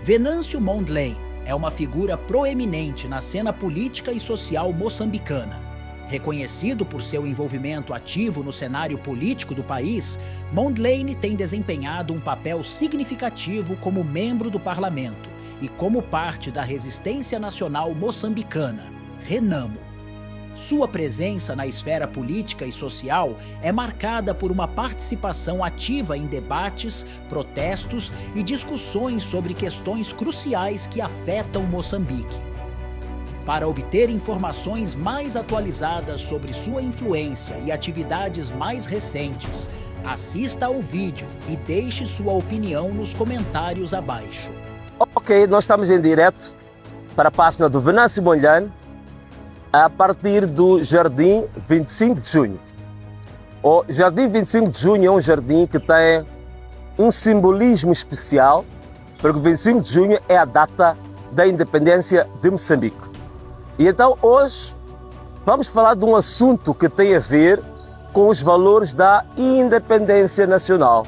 Venâncio Mondlane é uma figura proeminente na cena política e social moçambicana. Reconhecido por seu envolvimento ativo no cenário político do país, Mondlane tem desempenhado um papel significativo como membro do parlamento e como parte da Resistência Nacional Moçambicana, RENAMO. Sua presença na esfera política e social é marcada por uma participação ativa em debates, protestos e discussões sobre questões cruciais que afetam Moçambique. Para obter informações mais atualizadas sobre sua influência e atividades mais recentes, assista ao vídeo e deixe sua opinião nos comentários abaixo. Ok, nós estamos em direto para a página do Venâncio Mondlane, a partir do Jardim 25 de Junho. O Jardim 25 de Junho é um jardim que tem um simbolismo especial, porque 25 de junho é a data da independência de Moçambique. E então hoje vamos falar de um assunto que tem a ver com os valores da independência nacional.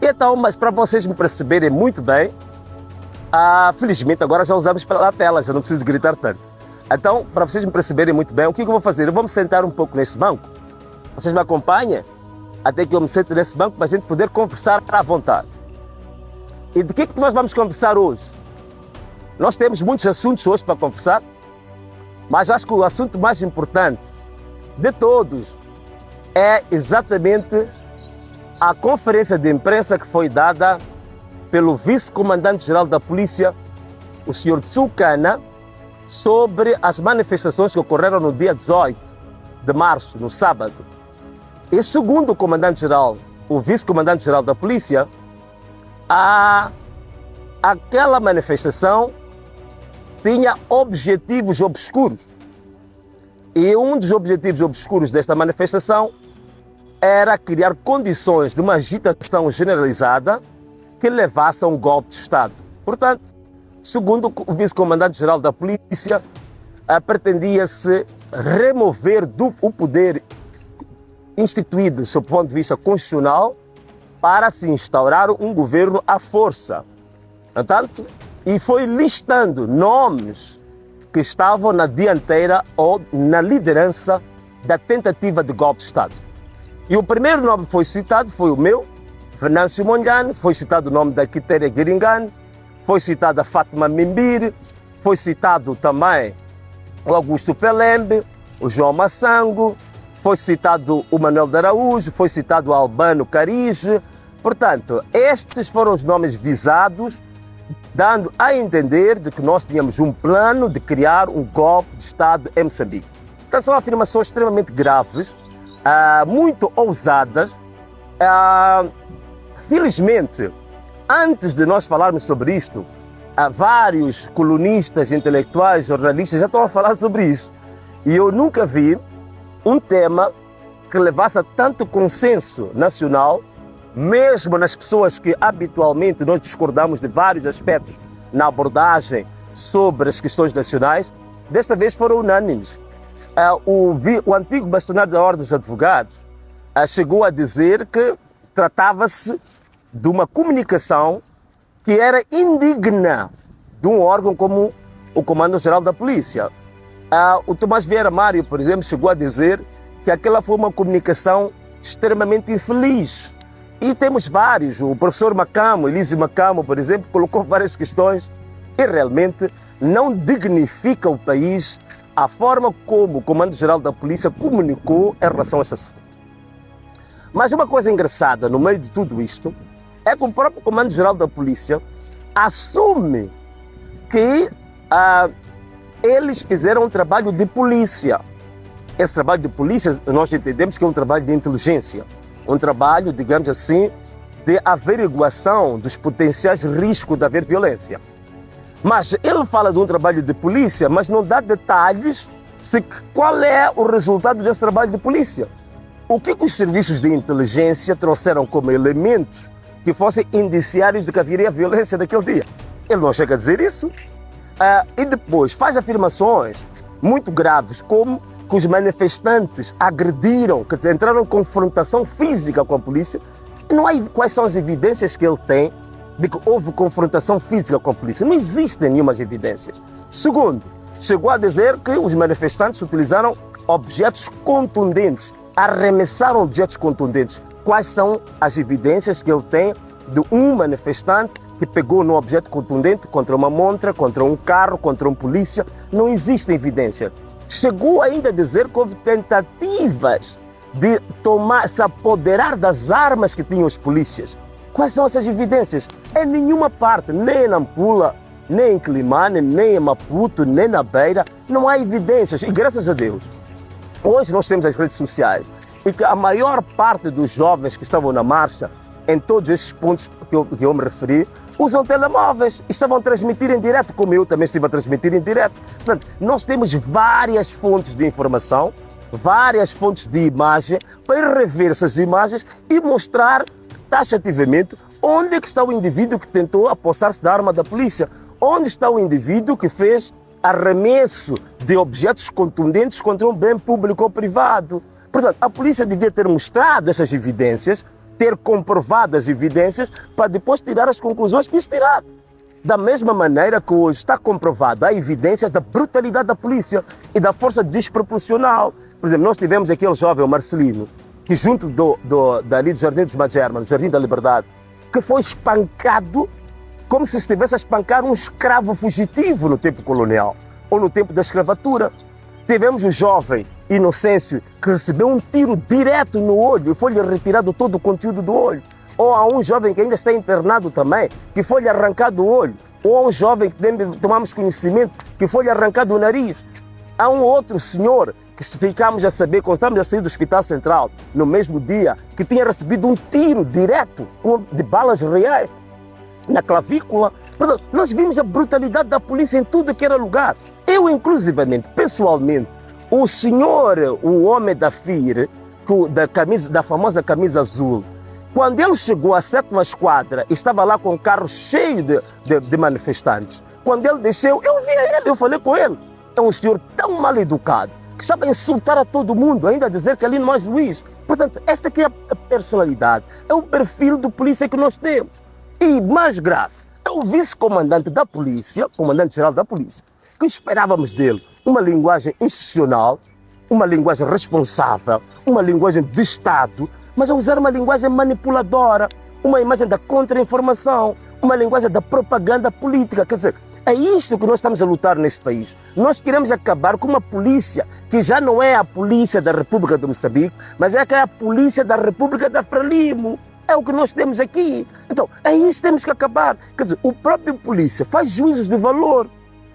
E então, mas para vocês me perceberem muito bem, felizmente agora já usamos pela tela, já não preciso gritar tanto. Então, para vocês me perceberem muito bem, o que eu vou fazer? Eu vou me sentar um pouco neste banco. Vocês me acompanham até que eu me sente nesse banco para a gente poder conversar à vontade. E de que nós vamos conversar hoje? Nós temos muitos assuntos hoje para conversar, mas acho que o assunto mais importante de todos é exatamente a conferência de imprensa que foi dada pelo vice-comandante-geral da polícia, o Sr. Tsukana, sobre as manifestações que ocorreram no dia 18 de março, no sábado. E segundo o comandante-geral, o vice-comandante-geral da polícia, aquela manifestação tinha objetivos obscuros. E um dos objetivos obscuros desta manifestação era criar condições de uma agitação generalizada que levasse a um golpe de Estado. Portanto, segundo o vice-comandante-geral da polícia, pretendia-se remover o poder instituído, sob o ponto de vista constitucional, para se instaurar um governo à força. Portanto, e foi listando nomes que estavam na dianteira ou na liderança da tentativa de golpe de Estado. E o primeiro nome que foi citado foi o meu, Venâncio Mondlane, foi citado o nome da Quitéria Giringane, foi citada a Fátima Mimbiri, foi citado também o Augusto Pelembe, o João Massango, foi citado o Manuel de Araújo, foi citado o Albano Carige. Portanto, estes foram os nomes visados, dando a entender de que nós tínhamos um plano de criar um golpe de Estado em Moçambique. Então são afirmações extremamente graves, muito ousadas. Felizmente, antes de nós falarmos sobre isto, vários colunistas, intelectuais, jornalistas já estão a falar sobre isso. E eu nunca vi um tema que levasse a tanto consenso nacional, mesmo nas pessoas que habitualmente nós discordamos de vários aspectos na abordagem sobre as questões nacionais, desta vez foram unânimes. O antigo bastonário da Ordem dos Advogados chegou a dizer que tratava-se de uma comunicação que era indigna de um órgão como o Comando-Geral da Polícia. O Tomás Vieira Mário, por exemplo, chegou a dizer que aquela foi uma comunicação extremamente infeliz. E temos vários, o professor Macamo, Elísio Macamo, por exemplo, colocou várias questões e realmente não dignifica o país a forma como o Comando-Geral da Polícia comunicou em relação a este assunto. Mas uma coisa engraçada no meio de tudo isto é que o próprio Comando-Geral da Polícia assume que eles fizeram um trabalho de polícia. Esse trabalho de polícia nós entendemos que é um trabalho de inteligência, um trabalho, digamos assim, de averiguação dos potenciais riscos de haver violência. Mas ele fala de um trabalho de polícia, mas não dá detalhes qual é o resultado desse trabalho de polícia. O que os serviços de inteligência trouxeram como elementos que fossem indiciários de que haveria violência naquele dia? Ele não chega a dizer isso. E depois faz afirmações muito graves, como que os manifestantes agrediram, que entraram em confrontação física com a polícia. E não há quais são as evidências que ele tem de que houve confrontação física com a polícia. Não existem nenhumas evidências. Segundo, chegou a dizer que os manifestantes utilizaram objetos contundentes, arremessaram objetos contundentes. Quais são as evidências que ele tem de um manifestante que pegou num objeto contundente contra uma montra, contra um carro, contra um polícia? Não existem evidências. Chegou ainda a dizer que houve tentativas de se apoderar das armas que tinham os polícias. Quais são essas evidências? Em nenhuma parte, nem em Nampula, nem em Quilimane, nem em Maputo, nem na Beira, não há evidências. E graças a Deus, hoje nós temos as redes sociais e que a maior parte dos jovens que estavam na marcha, em todos esses pontos que eu me referi, usam telemóveis, estavam a transmitir em direto, como eu também estive a transmitir em direto. Portanto, nós temos várias fontes de informação, várias fontes de imagem, para rever essas imagens e mostrar taxativamente onde é que está o indivíduo que tentou apossar-se da arma da polícia, onde está o indivíduo que fez arremesso de objetos contundentes contra um bem público ou privado. Portanto, a polícia devia ter mostrado essas evidências, ter comprovado as evidências, para depois tirar as conclusões que quis tirar. Da mesma maneira que hoje está comprovada a evidência da brutalidade da polícia e da força desproporcional. Por exemplo, nós tivemos aquele jovem, o Marcelino, que junto dali do Jardim dos Magerman, do Jardim da Liberdade, que foi espancado como se estivesse a espancar um escravo fugitivo no tempo colonial ou no tempo da escravatura. Tivemos um jovem, Inocêncio, que recebeu um tiro direto no olho e foi-lhe retirado todo o conteúdo do olho. Ou há um jovem que ainda está internado também, que foi-lhe arrancado o olho. Ou há um jovem que tomamos conhecimento, que foi-lhe arrancado o nariz. Há um outro senhor que ficámos a saber, quando estávamos a sair do Hospital Central, no mesmo dia, que tinha recebido um tiro direto de balas reais na clavícula. Portanto, nós vimos a brutalidade da polícia em tudo que era lugar. Eu, inclusivamente, pessoalmente, o senhor, o homem da FIR, da famosa camisa azul, quando ele chegou à 7ª esquadra, estava lá com um carro cheio de manifestantes. Quando ele desceu, eu vi ele, eu falei com ele. É um senhor tão mal educado, que sabe insultar a todo mundo, ainda dizer que ali não há juiz. Portanto, esta aqui é a personalidade, é o perfil do polícia que nós temos. E mais grave, é o vice-comandante da polícia, comandante-geral da polícia, que esperávamos dele uma linguagem institucional, uma linguagem responsável, uma linguagem de Estado, mas a usar uma linguagem manipuladora, uma imagem da contra-informação, uma linguagem da propaganda política. Quer dizer, é isto que nós estamos a lutar neste país. Nós queremos acabar com uma polícia que já não é a polícia da República de Moçambique, mas é que é a polícia da República da Frelimo. É o que nós temos aqui. Então, é isso que temos que acabar. Quer dizer, o próprio polícia faz juízos de valor.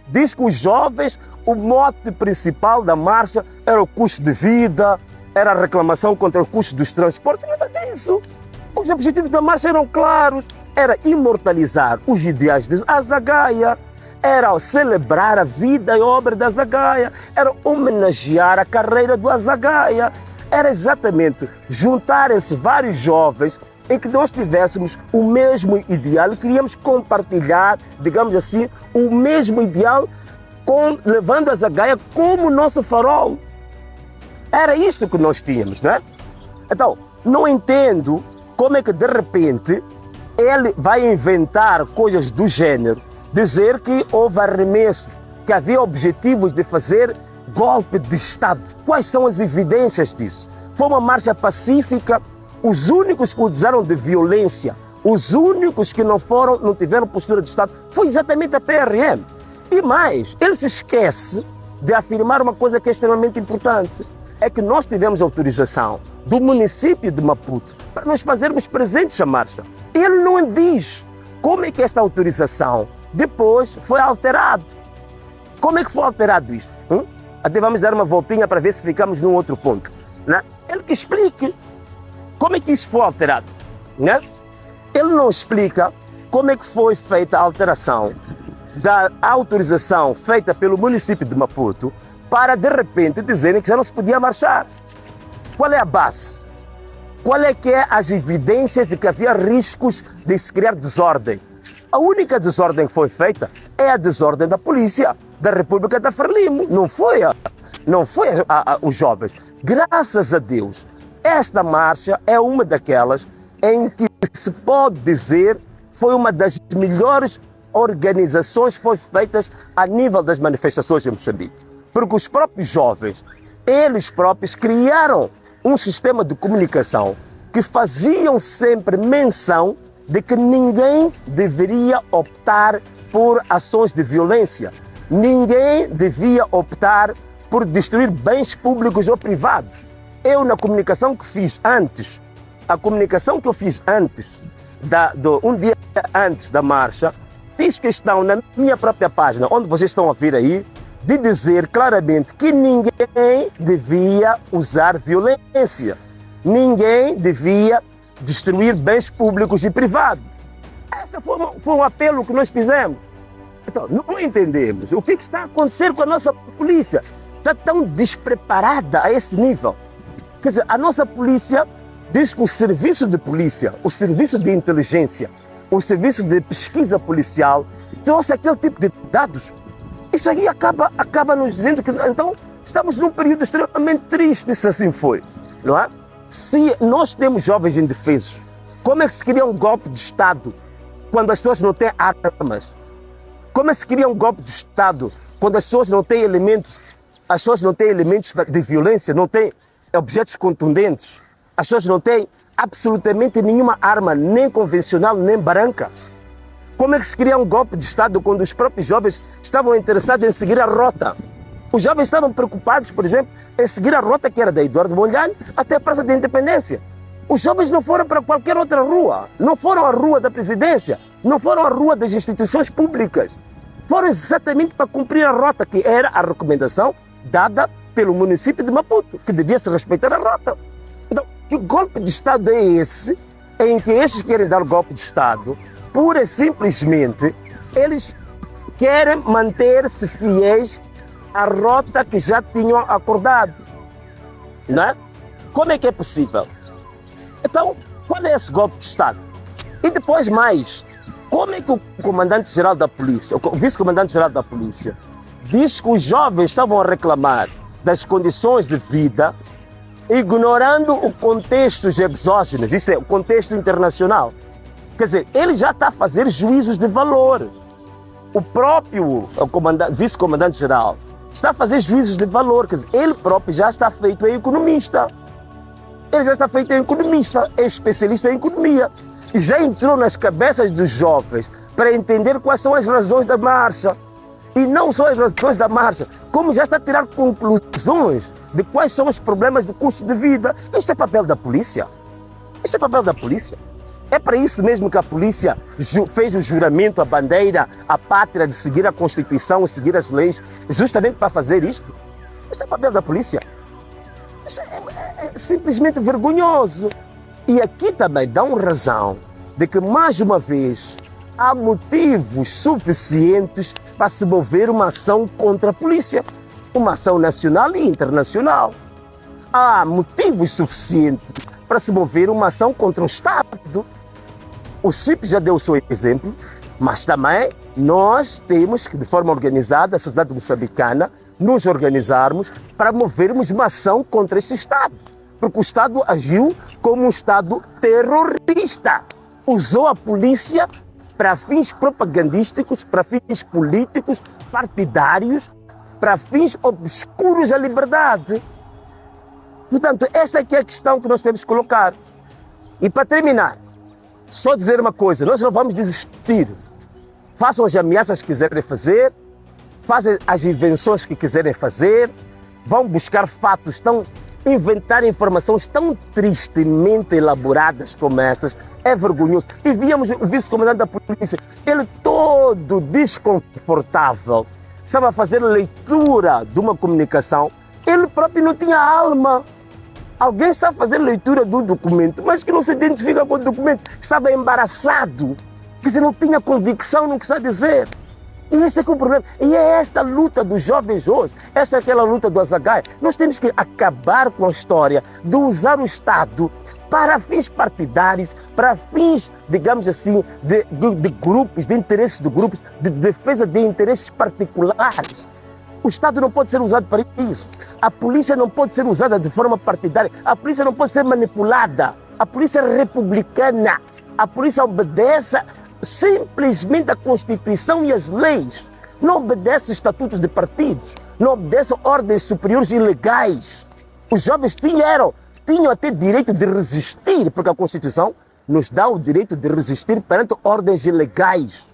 Diz que os jovens, o mote principal da marcha era o custo de vida, era a reclamação contra o custo dos transportes. Nada disso. Os objetivos da marcha eram claros. Era imortalizar os ideais de Azagaia, era celebrar a vida e obra de Azagaia, era homenagear a carreira do Azagaia, era exatamente juntarem-se vários jovens em que nós tivéssemos o mesmo ideal, queríamos compartilhar, digamos assim, o mesmo ideal, levando Azagaia como nosso farol. Era isto que nós tínhamos, não é? Então, não entendo como é que de repente ele vai inventar coisas do género, dizer que houve arremessos, que havia objetivos de fazer golpe de Estado. Quais são as evidências disso? Foi uma marcha pacífica. Os únicos que usaram de violência, os únicos que não tiveram postura de Estado, foi exatamente a PRM. E mais, ele se esquece de afirmar uma coisa que é extremamente importante. É que nós tivemos autorização do município de Maputo para nós fazermos presentes a marcha. Ele não diz como é que esta autorização depois foi alterada. Como é que foi alterado isso? Até vamos dar uma voltinha para ver se ficamos num outro ponto, né? Ele que explique como é que isso foi alterado, né? Ele não explica como é que foi feita a alteração da autorização feita pelo município de Maputo para, de repente, dizerem que já não se podia marchar. Qual é a base? Qual é que é as evidências de que havia riscos de se criar desordem? A única desordem que foi feita é a desordem da polícia da República da Frelimo. Não foi os jovens. Graças a Deus, esta marcha é uma daquelas em que se pode dizer foi uma das melhores organizações que foi feitas a nível das manifestações em Moçambique. Porque os próprios jovens, eles próprios criaram um sistema de comunicação que faziam sempre menção de que ninguém deveria optar por ações de violência. Ninguém devia optar por destruir bens públicos ou privados. Eu, na comunicação que fiz antes, um dia antes da marcha, fiz questão na minha própria página, onde vocês estão a ver aí, de dizer claramente que ninguém devia usar violência. Ninguém devia destruir bens públicos e privados. Esse foi um apelo que nós fizemos. Então, não entendemos o que está a acontecer com a nossa polícia. Está tão despreparada a esse nível. Quer dizer, a nossa polícia diz que o serviço de polícia, o serviço de inteligência, o serviço de pesquisa policial trouxe aquele tipo de dados. Isso aí acaba nos dizendo que então estamos num período extremamente triste, se assim foi, não é? Se nós temos jovens indefesos, como é que se cria um golpe de Estado quando as pessoas não têm armas? Como é que se cria um golpe de Estado quando as pessoas não têm elementos de violência, não têm objetos contundentes? As pessoas não têm absolutamente nenhuma arma, nem convencional, nem branca. Como é que se cria um golpe de Estado quando os próprios jovens estavam interessados em seguir a rota? Os jovens estavam preocupados, por exemplo, em seguir a rota que era da Eduardo Mondlane até a Praça da Independência. Os jovens não foram para qualquer outra rua, não foram à rua da presidência, não foram à rua das instituições públicas. Foram exatamente para cumprir a rota, que era a recomendação dada pelo município de Maputo, que devia se respeitar a rota. Então, que golpe de Estado é esse, em que estes querem dar golpe de Estado, pura e simplesmente, eles querem manter-se fiéis à rota que já tinham acordado, não é? Como é que é possível? Então, qual é esse golpe de Estado? E depois mais, como é que o comandante-geral da polícia, o vice-comandante-geral da polícia, diz que os jovens estavam a reclamar das condições de vida, ignorando o contexto exógeno, isto é, o contexto internacional. Quer dizer, ele já está a fazer juízos de valor. O próprio vice-comandante-geral está a fazer juízos de valor, quer dizer, ele próprio já está feito em economista. Ele já está feito em economista, é especialista em economia. E já entrou nas cabeças dos jovens para entender quais são as razões da marcha. E não só as razões da marcha, como já está a tirar conclusões de quais são os problemas do custo de vida. Isto é papel da polícia. Isto é papel da polícia. É para isso mesmo que a polícia fez o juramento, a bandeira, a pátria de seguir a Constituição, seguir as leis, justamente para fazer isto. Isto é papel da polícia. Isso é simplesmente vergonhoso. E aqui também dão razão de que, mais uma vez, há motivos suficientes para se mover uma ação contra a polícia. Uma ação nacional e internacional. Há motivos suficientes para se mover uma ação contra o Estado. O CIP já deu o seu exemplo, mas também nós temos que, de forma organizada, a sociedade moçambicana, nos organizarmos para movermos uma ação contra este Estado. Porque o Estado agiu como um Estado terrorista. Usou a polícia para fins propagandísticos, para fins políticos, partidários, para fins obscuros à liberdade. Portanto, essa aqui é a questão que nós temos que colocar. E para terminar, só dizer uma coisa, nós não vamos desistir. Façam as ameaças que quiserem fazer, façam as invenções que quiserem fazer, vão buscar fatos inventar informações tão tristemente elaboradas como estas. É vergonhoso. E víamos o vice-comandante da polícia, ele todo desconfortável, estava a fazer leitura de uma comunicação, ele próprio não tinha alma. Alguém está a fazer leitura do documento, mas que não se identifica com o documento, estava embaraçado, quer dizer, não tinha convicção no que está a dizer. E este é que é o problema. E é esta luta dos jovens hoje, esta é aquela luta do Azagaia. Nós temos que acabar com a história de usar o Estado para fins partidários, para fins, digamos assim, de grupos, de interesses de grupos, de defesa de interesses particulares. O Estado não pode ser usado para isso. A polícia não pode ser usada de forma partidária. A polícia não pode ser manipulada. A polícia é republicana. A polícia obedece simplesmente a Constituição e as leis. Não obedece estatutos de partidos, não obedece ordens superiores ilegais. Os jovens tinham até direito de resistir, porque a Constituição nos dá o direito de resistir perante ordens ilegais.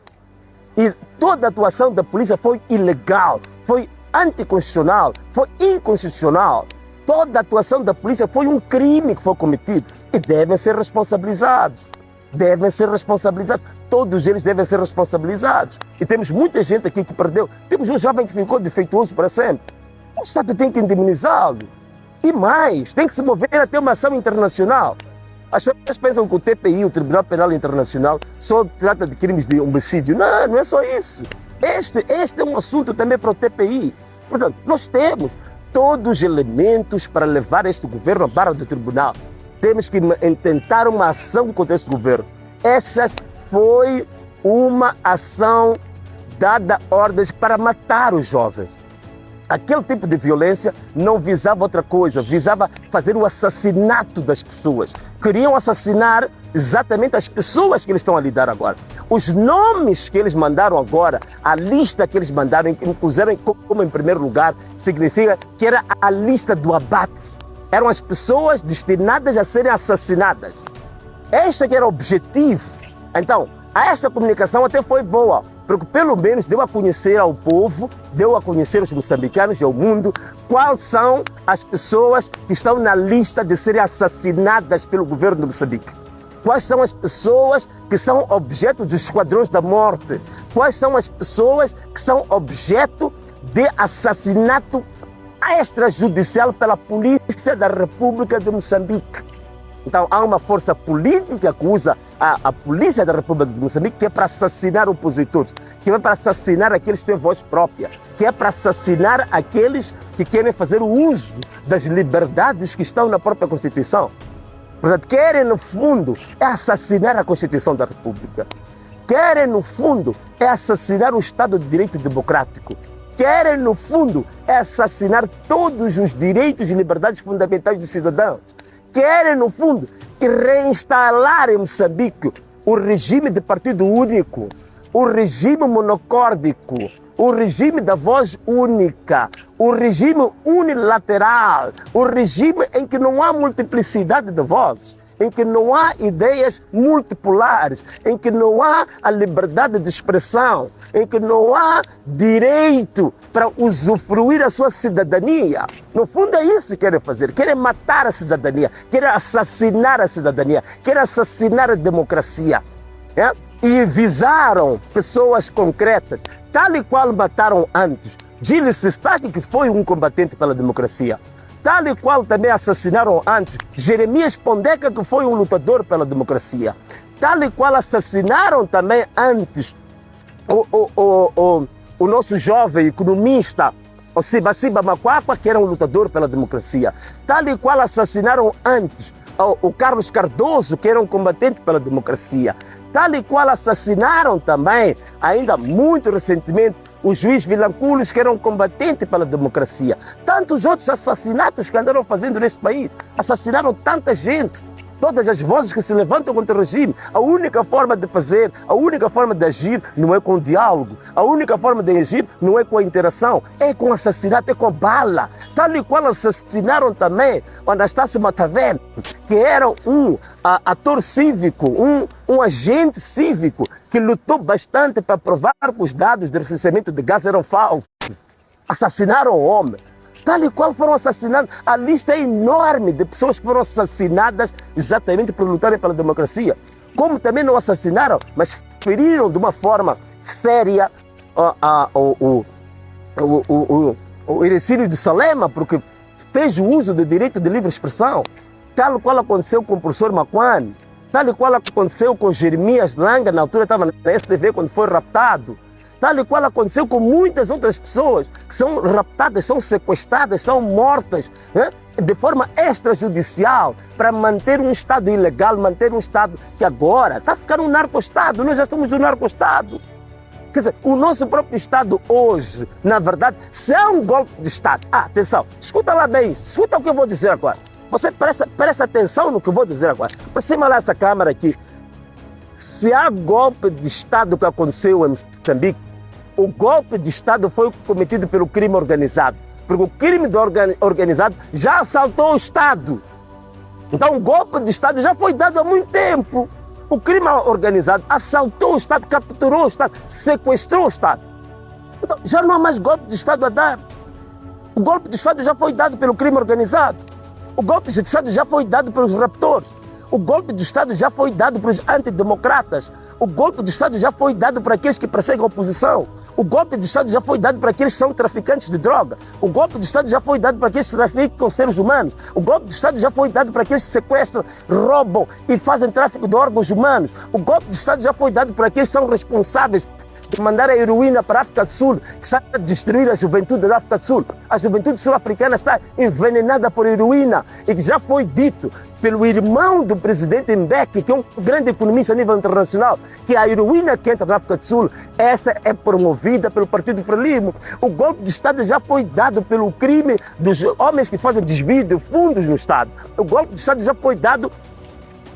E toda a atuação da polícia foi ilegal, foi anticonstitucional, foi inconstitucional. Toda a atuação da polícia foi um crime que foi cometido e devem ser responsabilizados. Devem ser responsabilizados. Todos eles devem ser responsabilizados. E temos muita gente aqui que perdeu. Temos um jovem que ficou defeituoso para sempre. O Estado tem que indemnizá-lo. E mais, tem que se mover até uma ação internacional. As pessoas pensam que o TPI, o Tribunal Penal Internacional, só trata de crimes de homicídio. Não, não é só isso. Este é um assunto também para o TPI. Portanto, nós temos todos os elementos para levar este governo à barra do tribunal. Temos que tentar uma ação contra este governo. Essa foi uma ação dada ordens para matar os jovens. Aquele tipo de violência não visava outra coisa, visava fazer o assassinato das pessoas. Queriam assassinar exatamente as pessoas que eles estão a lidar agora. Os nomes que eles mandaram agora, a lista que eles mandaram, que puseram como em primeiro lugar, significa que era a lista do abate. Eram as pessoas destinadas a serem assassinadas. Este que era o objetivo. Então, esta comunicação até foi boa, porque pelo menos deu a conhecer ao povo, deu a conhecer aos moçambicanos e ao mundo quais são as pessoas que estão na lista de serem assassinadas pelo governo de Moçambique. Quais são as pessoas que são objeto dos esquadrões da morte? Quais são as pessoas que são objeto de assassinato extrajudicial pela Polícia da República de Moçambique? Então há uma força política que usa a Polícia da República de Moçambique, que é para assassinar opositores, que é para assassinar aqueles que têm voz própria, que é para assassinar aqueles que querem fazer o uso das liberdades que estão na própria Constituição. Portanto, querem no fundo é assassinar a Constituição da República. Querem no fundo é assassinar o Estado de Direito Democrático. Querem no fundo é assassinar todos os direitos e liberdades fundamentais dos cidadãos. Querem, no fundo, reinstalar em Moçambique o regime de partido único, o regime monocórdico, o regime da voz única, o regime unilateral, o regime em que não há multiplicidade de vozes, em que não há ideias multipolares, em que não há a liberdade de expressão, em que não há direito para usufruir a sua cidadania. No fundo é isso que querem fazer, querem matar a cidadania, querem assassinar a cidadania, querem assassinar a democracia. É? E visaram pessoas concretas, tal e qual mataram antes Gilles Sistaki, que foi um combatente pela democracia. Tal e qual também assassinaram antes Jeremias Pondeca, que foi um lutador pela democracia. Tal e qual assassinaram também antes o nosso jovem economista, o Sibasiba Makwakwa, que era um lutador pela democracia. Tal e qual assassinaram antes o Carlos Cardoso, que era um combatente pela democracia. Tal e qual assassinaram também, ainda muito recentemente, o juiz Vilanculos, que era um combatente pela democracia. Tantos outros assassinatos que andaram fazendo neste país. Assassinaram tanta gente. Todas as vozes que se levantam contra o regime. A única forma de fazer, a única forma de agir não é com o diálogo. A única forma de agir não é com a interação. É com o assassinato, é com bala. Tal e qual assassinaram também o Anastácio Matavel, que era um ator cívico, um agente cívico, que lutou bastante para provar que os dados de recenseamento de gás eram falsos. Assassinaram o homem. Tal e qual foram assassinados. A lista é enorme de pessoas que foram assassinadas exatamente por lutarem pela democracia. Como também não assassinaram, mas feriram de uma forma séria o Ercílio de Salema, porque fez o uso do direito de livre expressão. Tal qual aconteceu com o professor Makwani. Tal e qual aconteceu com Jeremias Langa, na altura estava na STV quando foi raptado. Tal e qual aconteceu com muitas outras pessoas que são raptadas, são sequestradas, são mortas, né? De forma extrajudicial, para manter um Estado ilegal, manter um Estado que agora está a ficar um narco-Estado. Nós já somos um narco-Estado. Quer dizer, o nosso próprio Estado hoje, na verdade, se é um golpe de Estado. Atenção, escuta lá bem, escuta o que eu vou dizer agora. Você presta atenção no que eu vou dizer agora. Aproxima lá essa câmera aqui. Se há golpe de Estado que aconteceu em Moçambique, o golpe de Estado foi cometido pelo crime organizado. Porque o crime organizado já assaltou o Estado. Então o golpe de Estado já foi dado há muito tempo. O crime organizado assaltou o Estado, capturou o Estado, sequestrou o Estado. Então já não há mais golpe de Estado a dar. O golpe de Estado já foi dado pelo crime organizado. O golpe de Estado já foi dado pelos raptores. O golpe de Estado já foi dado pelos antidemocratas. O golpe de Estado já foi dado para aqueles que perseguem a oposição. O golpe de Estado já foi dado para aqueles que são traficantes de droga. O golpe de Estado já foi dado para aqueles que traficam com seres humanos. O golpe de Estado já foi dado para aqueles que sequestram, roubam e fazem tráfico de órgãos humanos. O golpe de Estado já foi dado para aqueles que são responsáveis de mandar a heroína para a África do Sul, que está a destruir a juventude da África do Sul. A juventude sul-africana está envenenada por heroína e que já foi dito pelo irmão do presidente Mbeki, que é um grande economista a nível internacional, que a heroína que entra na África do Sul, essa é promovida pelo Partido Frelimo. O golpe de Estado já foi dado pelo crime dos homens que fazem desvio de fundos no Estado. O golpe de Estado já foi dado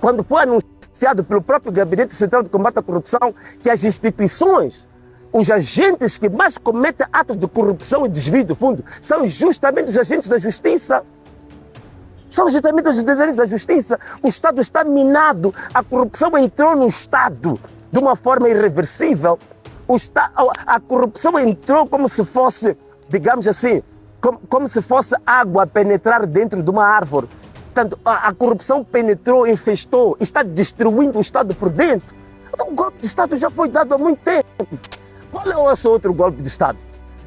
quando foi anunciado pelo próprio Gabinete Central de Combate à Corrupção que as instituições, os agentes que mais cometem atos de corrupção e desvio de fundo são justamente os agentes da justiça. São justamente os agentes da justiça. O Estado está minado. A corrupção entrou no Estado de uma forma irreversível. A corrupção entrou como se fosse, digamos assim, como se fosse água a penetrar dentro de uma árvore. Portanto, a corrupção penetrou, infestou, está destruindo o Estado por dentro. Então, o golpe de Estado já foi dado há muito tempo. Qual é o seu outro golpe de Estado?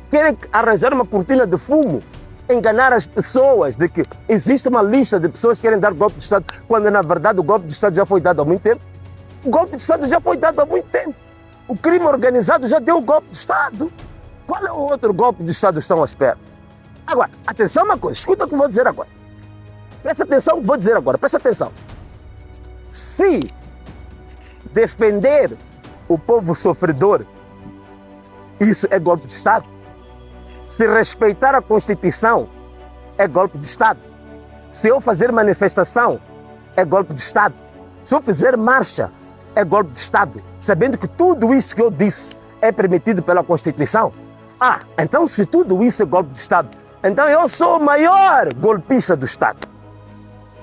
Querem arranjar uma cortina de fumo, enganar as pessoas de que existe uma lista de pessoas que querem dar golpe de Estado, quando na verdade o golpe de Estado já foi dado há muito tempo. O golpe de Estado já foi dado há muito tempo. O crime organizado já deu o golpe de Estado. Qual é o outro golpe de Estado que estão à espera? Agora, atenção uma coisa, escuta o que eu vou dizer agora. Presta atenção no que vou dizer agora, presta atenção. Se defender o povo sofredor, isso é golpe de Estado. Se respeitar a Constituição, é golpe de Estado. Se eu fazer manifestação, é golpe de Estado. Se eu fizer marcha, é golpe de Estado. Sabendo que tudo isso que eu disse é permitido pela Constituição. Então se tudo isso é golpe de Estado, então eu sou o maior golpista do Estado.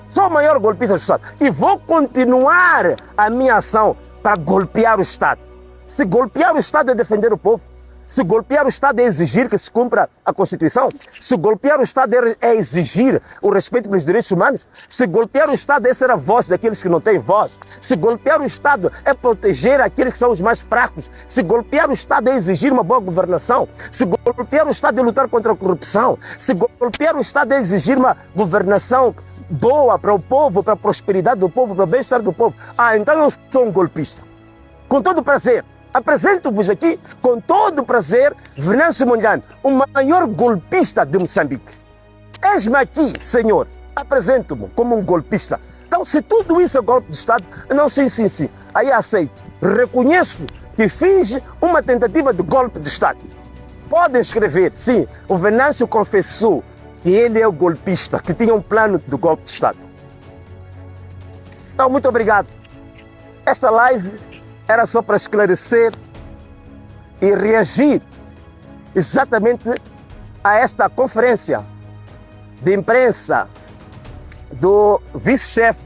Sou o maior golpista do Estado. E vou continuar a minha ação para golpear o Estado. Se golpear o Estado é defender o povo. Se golpear o Estado é exigir que se cumpra a Constituição. Se golpear o Estado é exigir o respeito pelos direitos humanos. Se golpear o Estado é ser a voz daqueles que não têm voz. Se golpear o Estado é proteger aqueles que são os mais fracos. Se golpear o Estado é exigir uma boa governação. Se golpear o Estado é lutar contra a corrupção. Se golpear o Estado é exigir uma governação boa para o povo, para a prosperidade do povo, para o bem-estar do povo. Então eu sou um golpista. Com todo prazer. Apresento-vos aqui, com todo prazer, Venâncio Mondlane, o maior golpista de Moçambique. Eis-me aqui, senhor, apresento-me como um golpista. Então, se tudo isso é golpe de Estado, não, sim, aí aceito. Reconheço que fiz uma tentativa de golpe de Estado. Podem escrever, sim, o Venâncio confessou que ele é o golpista, que tinha um plano de golpe de Estado. Então, muito obrigado. Esta live era só para esclarecer e reagir exatamente a esta conferência de imprensa do vice-chefe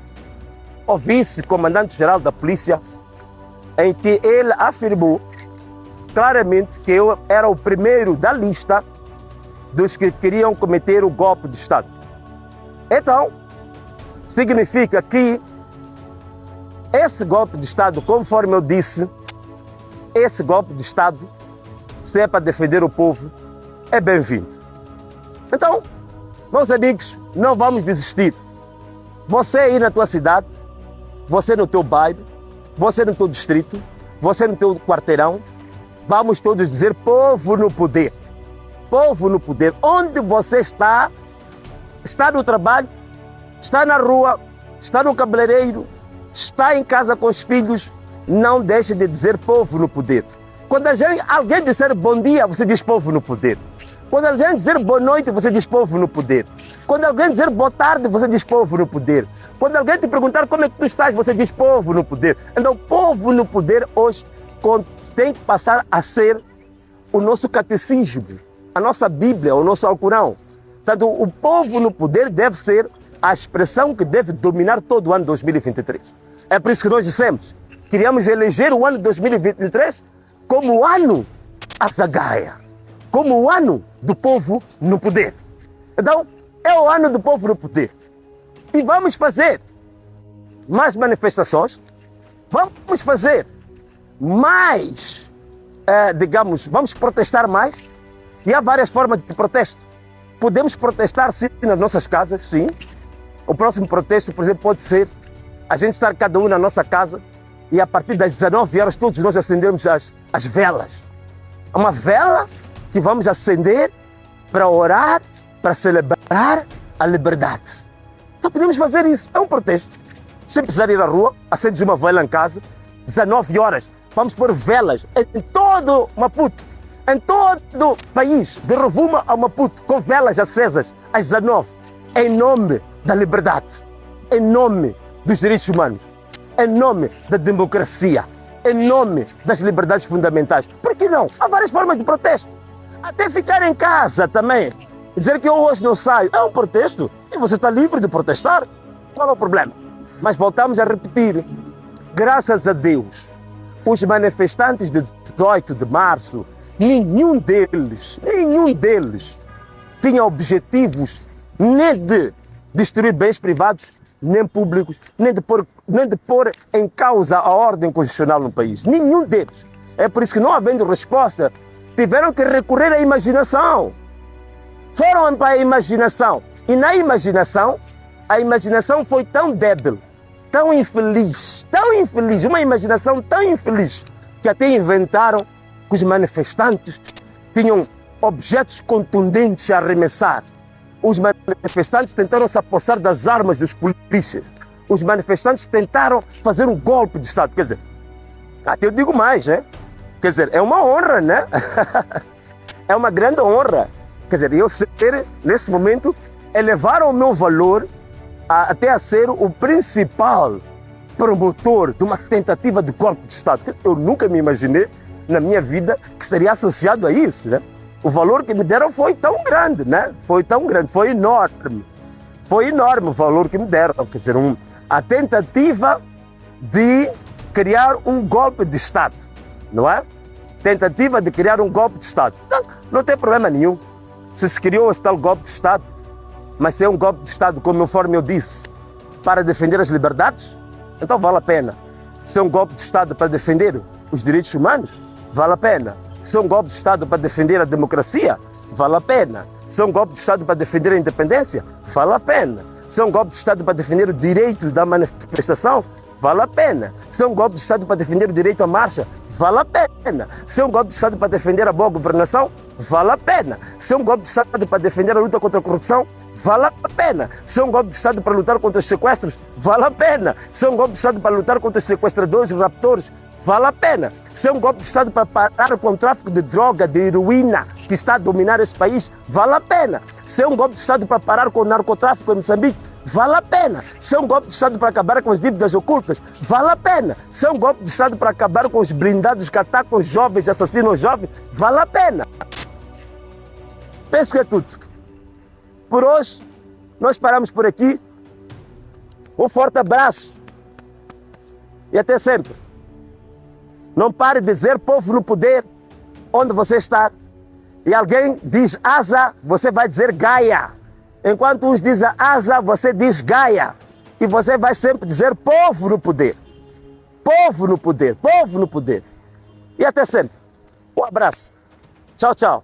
ou vice-comandante-geral da polícia, em que ele afirmou claramente que eu era o primeiro da lista dos que queriam cometer o golpe de Estado. Então, significa que esse golpe de Estado, conforme eu disse, esse golpe de Estado, se é para defender o povo, é bem-vindo. Então, meus amigos, não vamos desistir. Você aí na tua cidade, você no teu bairro, você no teu distrito, você no teu quarteirão, vamos todos dizer povo no poder. Povo no poder. Onde você está no trabalho, está na rua, está no cabeleireiro, está em casa com os filhos, não deixe de dizer povo no poder. Quando alguém disser bom dia, você diz povo no poder. Quando alguém dizer boa noite, você diz povo no poder. Quando alguém dizer boa tarde, você diz povo no poder. Quando alguém te perguntar como é que tu estás, você diz povo no poder. Então, povo no poder hoje tem que passar a ser o nosso catecismo, a nossa Bíblia, o nosso Alcorão. Portanto, o povo no poder deve ser a expressão que deve dominar todo o ano 2023. É por isso que nós dissemos, queríamos eleger o ano 2023 como o ano Azagaia, como o ano do povo no poder. Então, é o ano do povo no poder. E vamos fazer mais manifestações, vamos fazer mais, vamos protestar mais. E há várias formas de protesto. Podemos protestar, sim, nas nossas casas, sim. O próximo protesto, por exemplo, pode ser a gente estar cada um na nossa casa e a partir das 19 horas todos nós acendermos as velas. É uma vela que vamos acender para orar, para celebrar a liberdade. Então podemos fazer isso. É um protesto. Sem precisar ir à rua, acendes uma vela em casa, 19 horas, vamos pôr velas em todo Maputo, em todo o país, de Rovuma a Maputo, com velas acesas às 19, em nome da liberdade, em nome dos direitos humanos, em nome da democracia, em nome das liberdades fundamentais. Por que não? Há várias formas de protesto. Até ficar em casa também. Dizer que eu hoje não saio é um protesto e você está livre de protestar. Qual é o problema? Mas voltamos a repetir. Graças a Deus, os manifestantes de 18 de março, nenhum deles tinha objetivos nem de destruir bens privados, nem públicos, nem de pôr em causa a ordem constitucional no país. Nenhum deles. É por isso que, não havendo resposta, tiveram que recorrer à imaginação. Foram para a imaginação. E na imaginação, a imaginação foi tão débil, tão infeliz, uma imaginação tão infeliz, que até inventaram que os manifestantes tinham objetos contundentes a arremessar. Os manifestantes tentaram se apossar das armas dos polícias. Os manifestantes tentaram fazer um golpe de Estado. Quer dizer, até eu digo mais, né? Quer dizer, é uma honra, né? É uma grande honra. Quer dizer, eu ser, neste momento, elevar o meu valor até a ser o principal promotor de uma tentativa de golpe de Estado. Eu nunca me imaginei na minha vida que estaria associado a isso, né? O valor que me deram foi tão grande, né? Foi tão grande, foi enorme. Foi enorme o valor que me deram. Quer dizer, a tentativa de criar um golpe de Estado, não é? Tentativa de criar um golpe de Estado. Então, não tem problema nenhum. Se criou esse tal golpe de Estado, mas se é um golpe de Estado, conforme eu disse, para defender as liberdades, então vale a pena. Se é um golpe de Estado para defender os direitos humanos, vale a pena. Se é um golpe de Estado para defender a democracia, vale a pena. Se é um golpe de Estado para defender a independência, vale a pena. Se é um golpe de Estado para defender o direito da manifestação, vale a pena. Se é um golpe de Estado para defender o direito à marcha, vale a pena. Se é um golpe de Estado para defender a boa governação, vale a pena. Se é um golpe de Estado para defender a luta contra a corrupção, vale a pena. Se é um golpe de Estado para lutar contra os sequestros, vale a pena. Se é um golpe de Estado para lutar contra os sequestradores e raptores, vale a pena. Se é um golpe de Estado para parar com o tráfico de droga, de heroína, que está a dominar esse país, vale a pena. Se é um golpe de Estado para parar com o narcotráfico em Moçambique, vale a pena. Se é um golpe de Estado para acabar com as dívidas ocultas, vale a pena. Se é um golpe de Estado para acabar com os blindados que atacam os jovens, assassinam os jovens, vale a pena. Penso que é tudo. Por hoje, nós paramos por aqui. Um forte abraço e até sempre. Não pare de dizer povo no poder, onde você está. E alguém diz asa, você vai dizer Gaia. Enquanto uns dizem asa, você diz Gaia. E você vai sempre dizer povo no poder. Povo no poder, povo no poder. E até sempre. Um abraço. Tchau, tchau.